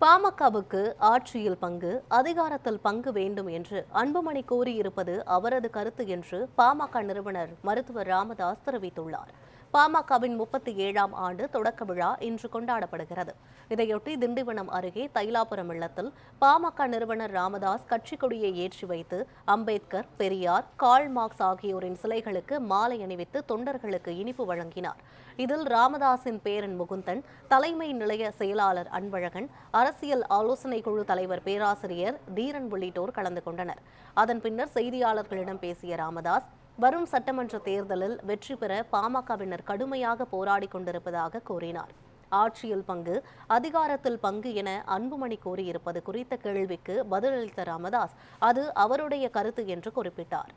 பாமகவுக்கு ஆட்சியில் பங்கு, அதிகாரத்தில் பங்கு வேண்டும் என்று அன்புமணி கூறியிருப்பது அவரது கருத்து என்று பாமக நிறுவனர் மருத்துவர் ராமதாஸ் தெரிவித்துள்ளார். பாமகவின் 37ஆம் ஆண்டு தொடக்க விழா இன்று கொண்டாடப்படுகிறது. இதையொட்டி திண்டிவனம் அருகே தைலாபுரம் இல்லத்தில் பாமக நிறுவனர் ராமதாஸ் கட்சிக் கொடியை ஏற்றி வைத்து அம்பேத்கர், பெரியார், கார்ல் மார்க்ஸ் ஆகியோரின் சிலைகளுக்கு மாலை அணிவித்து தொண்டர்களுக்கு இனிப்பு வழங்கினார். இதில் ராமதாஸின் பேரன் முகுந்தன், தலைமை நிலைய செயலாளர் அன்பழகன், அரசியல் ஆலோசனை குழு தலைவர் பேராசிரியர் தீரன் உள்ளிட்டோர் கலந்து கொண்டனர். அதன் பின்னர் செய்தியாளர்களிடம் பேசிய ராமதாஸ், வரும் சட்டமன்ற தேர்தலில் வெற்றி பெற பாமகவினர் கடுமையாக போராடிக் கொண்டிருப்பதாக கூறினார். ஆட்சியில் பங்கு, அதிகாரத்தில் பங்கு என அன்புமணி கூறியிருப்பது குறித்த கேள்விக்கு பதிலளித்த ராமதாஸ், அது அவருடைய கருத்து என்று குறிப்பிட்டார்.